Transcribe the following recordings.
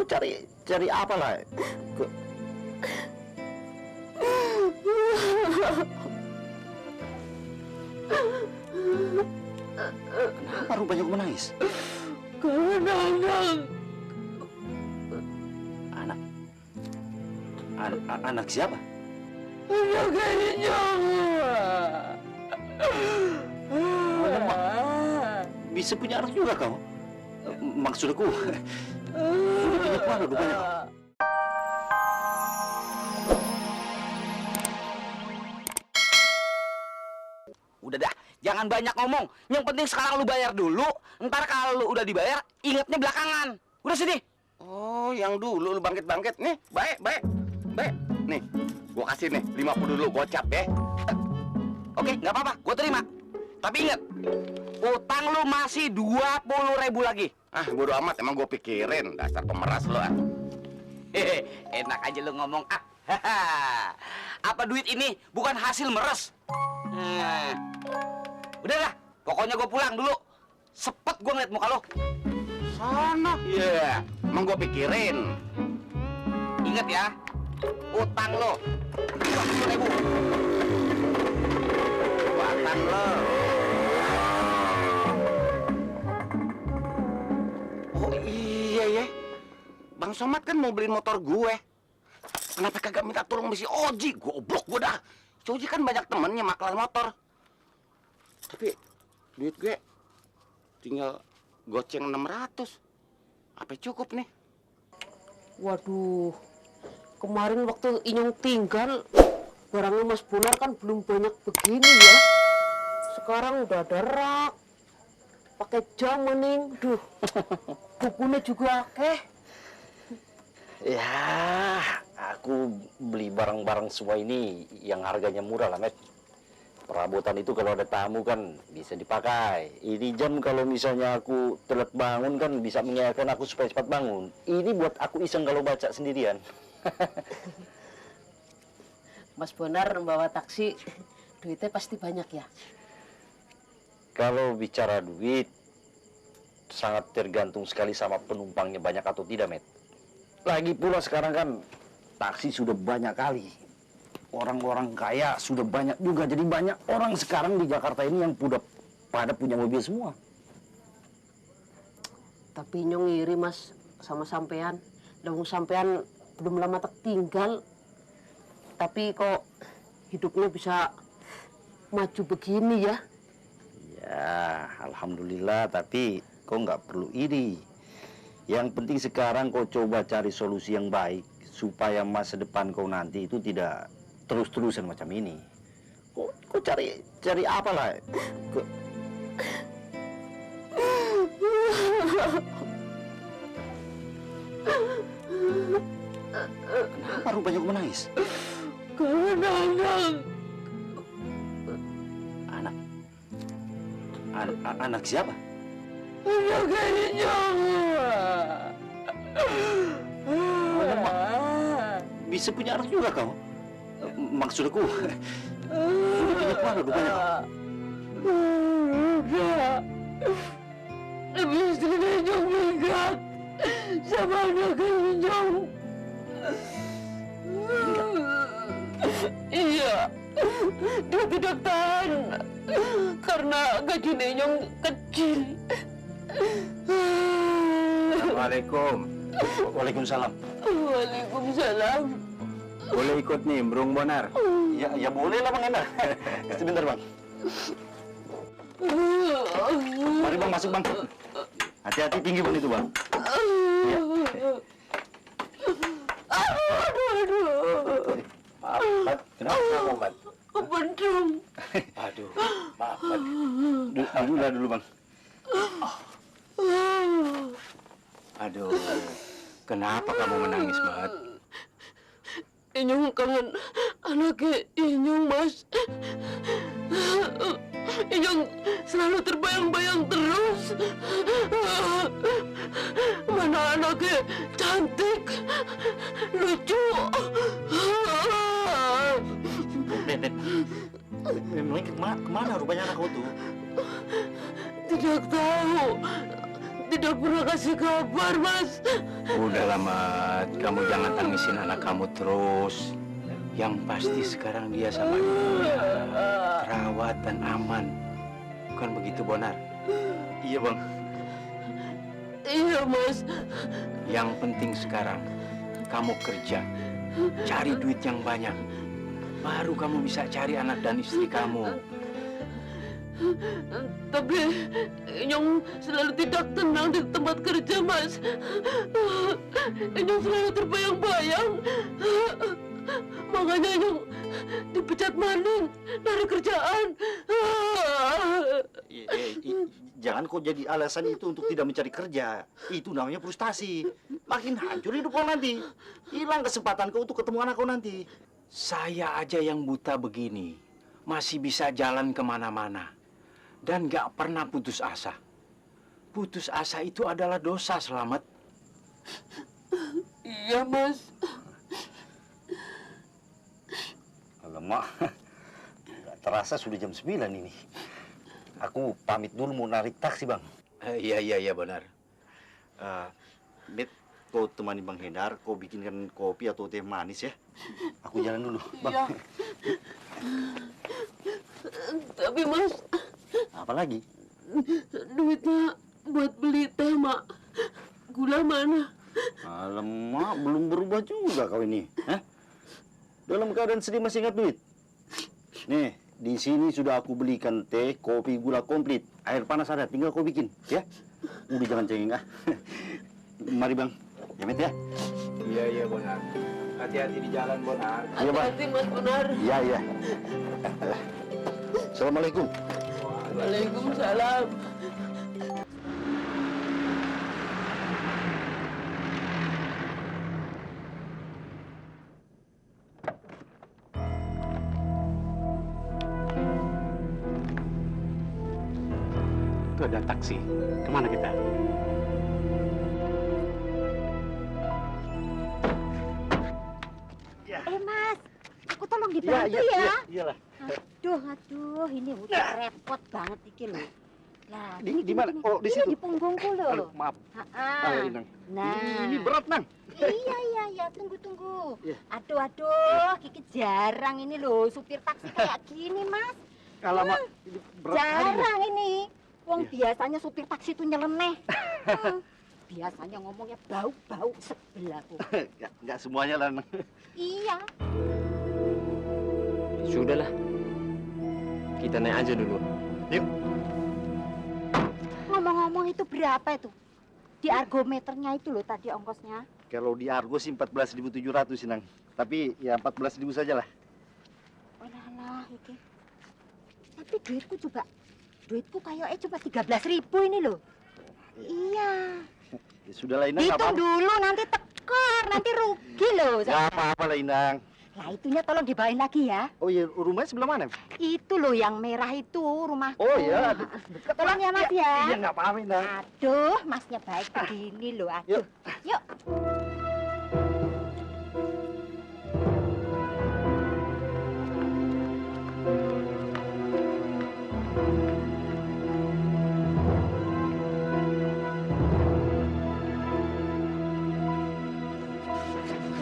cari apa lah? Kenapa rupanya kau menangis? Karena Anak siapa? anak Inyong. Bisa punya anak juga kau? Maksudku, sudah punya keluarga rupanya kau. Udah dah, jangan banyak ngomong. Yang penting sekarang lu bayar dulu. Ntar kalau lu udah dibayar, ingatnya belakangan. Udah sini. Oh, yang dulu lu bangkit-bangkit. Nih, baik. Nih, gua kasih nih 50 dulu gocap ya. Oke, nggak apa-apa, gua terima. Tapi ingat, utang lu masih 20.000 lagi. Ah, bodo amat, emang gua pikirin. Dasar pemeras lu ah. Hehe, enak aja lu ngomong. Apa duit ini bukan hasil meres? Udah lah, pokoknya gua pulang dulu. Sepet gua ngeliat muka lu. Sana. Iya, emang gua pikirin. Ingat ya, utang lo 20.000. Buatan lo. Oh iya ya, Bang Somad kan mau beliin motor gue. Kenapa kagak minta tolong sama si Oji? Goblok gue dah. Si Oji kan banyak temennya maklar motor. Tapi duit gue tinggal goceng 600. Apa cukup nih? Waduh, kemarin waktu Inyong tinggal, barangnya Mas Bonar kan belum banyak begini ya. Sekarang udah ada rak, pakai jam mending, duh, bukunya juga akeh. Ya, aku beli barang-barang semua ini yang harganya murah lah, Met. Perabotan itu kalau ada tamu kan bisa dipakai. Ini jam kalau misalnya aku telat bangun kan bisa mengingatkan aku supaya cepat bangun. Ini buat aku iseng kalau baca sendirian. Mas Bonar membawa taksi, duitnya pasti banyak ya. Kalau bicara duit, sangat tergantung sekali sama penumpangnya banyak atau tidak, Met. Lagi pula sekarang kan taksi sudah banyak kali. Orang-orang kaya sudah banyak juga. Jadi banyak orang sekarang di Jakarta ini yang udah pada punya mobil semua. Tapi Inyong iri Mas sama sampean. Dawung sampean belum lama tertinggal. Tapi kok hidupnya bisa maju begini ya? Ya, alhamdulillah. Tapi kau nggak perlu iri. Yang penting sekarang kau coba cari solusi yang baik supaya masa depan kau nanti itu tidak terus-terusan macam ini. Kau cari apa lah? Kenapa rupanya kau menangis? Karena Anak siapa? anak Inyong. Bisa punya anak juga kau? Maksudku, sudah punya keluarga rupanya kau? Udah. Tapi istri Inyong minggat sama anak Inyong. Iya, dia tidak tahan karena gaji Inyong kecil. Assalamualaikum. Waalaikumsalam. Waalaikumsalam. Boleh ikut nih, Brung Bonar? Ya boleh lah Bang Endar. Sebentar Bang. Mari Bang masuk Bang. Hati-hati tinggi Bang itu Bang. Ya. Aduh. Maaf, kenapa Mat? Kebentung. Aduh, maaf, Mat. Dulu Bang. Aduh, kenapa kamu menangis, Mat? Inyong kangen anaknya Inyong, Mas. Inyong selalu terbayang-bayang terus. Mana anaknya cantik, lucu. Memangnya kemana rupanya anak kau tuh? Tidak tahu. tidak pernah kasih kabar, Mas. Udahlah, Mat. Kamu jangan tangisin anak kamu terus. Yang pasti sekarang dia sama ibunya terawat dan aman. Bukan begitu, Bonar? Iya, Bang. Iya, Mas. Yang penting sekarang kamu kerja, cari duit yang banyak. Baru kamu bisa cari anak dan istri kamu. Tapi Inyong selalu tidak tenang di tempat kerja, Mas. Inyong selalu terbayang-bayang. Makanya Inyong dipecat maling dari kerjaan. Jangan kau jadi alasan itu untuk tidak mencari kerja. Itu namanya frustasi. Makin hancur hidup kau nanti. Hilang kesempatan kau untuk ketemu anak kau nanti. Saya aja yang buta begini, masih bisa jalan kemana-mana. Dan gak pernah putus asa. Putus asa itu adalah dosa, Selamat. Iya, Mas. Alamak, nggak terasa sudah jam 9 ini. Aku pamit dulu mau narik taksi, Bang. Iya, benar. Bet, kau temani Bang Hendar, kau bikinkan kopi atau teh manis ya. Aku jalan dulu, Bang. Iya. Tapi, Mas, Apa lagi? duitnya buat beli teh, Mak. Gula mana? Alamak, belum berubah juga kau ini. Hah? Dalam keadaan sedih masih ingat duit? Nih, di sini sudah aku belikan teh, kopi, gula komplit. Air panas ada, tinggal kau bikin, ya. Udah jangan cengeng, ah. Mari, Bang. Jamet ya. Iya, Bonar. Hati-hati di jalan, Bonar. Iya, Bang. Hati-hati, Mas, benar. Iya. Assalamualaikum. Waalaikumsalam. Itu ada taksi. Kemana kita? Mas, aku tolong dibantu ya. Iyalah. Aduh, ini udah repot banget iki loh. Lah, Di mana? Oh, di ini situ. di punggungku loh. Maaf. Ha-ha. Inang. Nah, Ini berat, Nang. iya, tunggu. Iya. Aduh, Kiki jarang ini loh supir taksi kayak gini, Mas. Alamak, ini berat kali, Nang. Jarang ini. Wong Iya. biasanya supir taksi itu nyeleneh. Biasanya ngomongnya bau-bau sebelahku. Nggak semuanya lah, Nang. Iya. Sudahlah. Kita naik aja dulu. Ngomong-ngomong itu berapa itu? Di argometernya itu loh tadi ongkosnya. Kalau di Argo sih 14.700 sih, Nang. Tapi ya 14.000 saja lah. Oh lah, iki. Tapi duitku kayaknya cuma 13.000 ini loh. Iya. Ya sudahlah, Inang. nggak Hitung apa-apa. dulu nanti tekor, nanti rugi loh. Nggak apa-apa lah, Inang. Nah itunya tolong dibawain lagi ya. Oh iya, rumahnya sebelah mana? Itu loh yang merah itu rumahku. Oh iya, Tolong ya Mas ya. Iya, nggak apa-apa, Inang. Aduh, Masnya baik begini loh. Aduh. Yuk.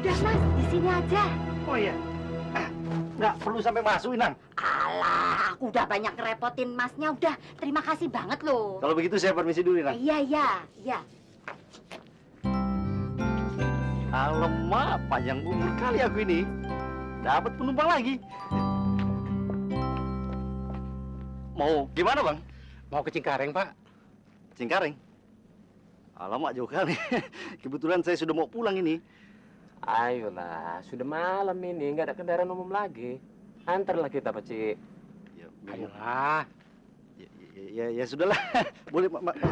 Udah Mas, di sini aja. Oh iya. Nggak perlu sampai masuk, Inang. Alah, aku udah banyak ngerepotin Masnya. Udah, terima kasih banget loh. Kalau begitu saya permisi dulu, Inang. Iya. Alamak, panjang umur kali aku ini. Dapat penumpang lagi. Mau gimana, Bang? Mau ke Cengkareng, Pak? Cengkareng? Alamak, jauh kali. Kebetulan saya sudah mau pulang ini. Ayolah, sudah malam ini, nggak ada kendaraan umum lagi. Antarlah kita, Pak Cik. Ya, Ayolah. ya sudahlah. Boleh masuk.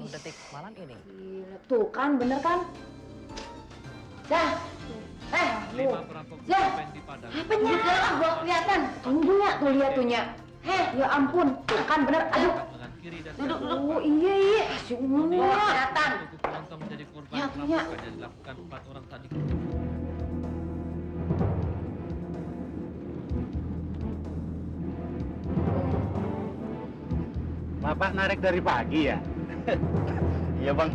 Detik malam ini. Gila, tuh kan, bener kan? Dah. Lu. Dah. Apanya? Gua kelihatan. Tunggu ya, tuh lihat tuhnya. Ya ampun, tuh kan bener. Aduh. kiri dan Duduk, kanan. duduk. Oh iya, si Umum datang. Untuk penonton menjadi korban Ya, ya. perampokan yang dilakukan 4 orang tadi. Bapak narik dari pagi ya? Iya bang.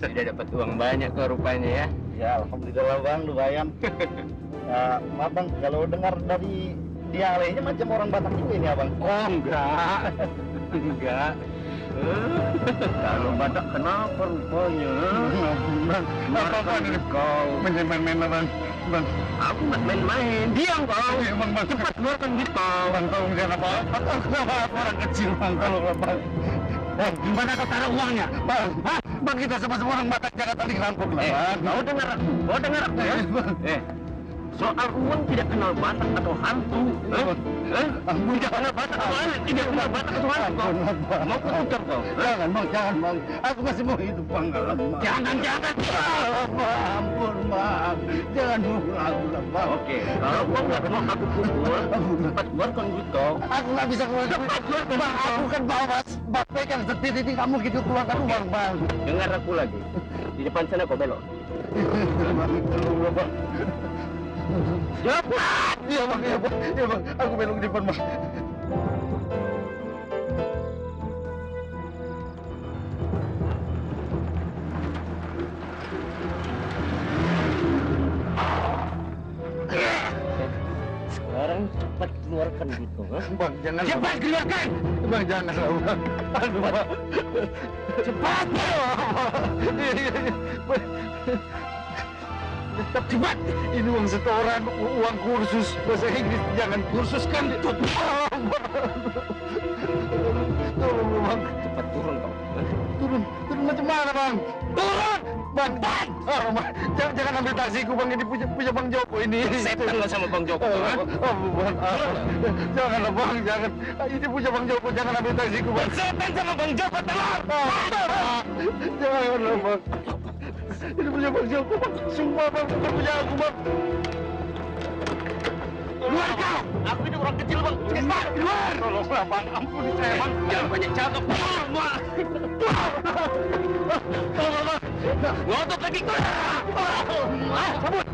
Sudah dapat uang banyak kok rupanya ya. Ya alhamdulillah bang, lumayan. Maaf bang, kalau dengar dari dialeknya macam orang Batak juga ini abang. Oh enggak. Enggak. Kalau Batak kenapa rupanya? Apa ini kau? Main-main bang. Bang, Aku nggak main-main. Diam kau. bang, Cepat keluarkan duit kau. Bang, tolong jangan apa-apa. Kenapa orang kecil bang, tolong bang. Bang, gimana kau taruh uangnya? Bang, bang kita sama-sama orang Batak jangan saling rampok lah bang. Kau dengar aku ya? Soal uang tidak kenal Batak atau hantu. Tidak kenal Batak atau hantu. Tidak kenal Batak atau hantu. Mau kutukar kau? Jangan bang. Aku masih mau hidup bang. Jangan. Ampun bang. Jangan pulang bang. Oke, kalau kau nggak mau aku pukul, cepat keluarkan duit kau. Aku nggak bisa keluar. Bang, aku kan bawa bak pegang setir ini kamu gitu keluarkan uang bang. Dengar aku lagi. Di depan sana kau belok. Bang, tolong bang. Cepat! Iya bang. Aku belok di depan bang. Sekarang cepat keluarkan duit kau. Bang, jangan. Cepat keluarkan! Bang, jangan lah bang. Aduh bang. Cepat! Cepat. Ini uang setoran, uang kursus bahasa Inggris. Jangan kursus kan. Tolong bang. Cepat turun kau. Turun macam mana bang? Turun! Bang! Oh, bang. Jangan ambil taksiku bang, ini punya Bang Joko ini. Setan nggak sama Bang Joko. Oh, bang. Janganlah bang, jangan. Ini punya Bang Joko, jangan ambil taksiku bang. Setan sama Bang Joko telur! Janganlah bang. Ini punya Bang Joko bang. Sumpah bang, bukan punya aku bang. Keluar kau! Aku ini orang kecil bang. Cepat keluar! Tolonglah bang, ampuni saya bang. Jangan banyak cakap. Keluar! Tolong bang. Ngotot lagi kau! Cabut!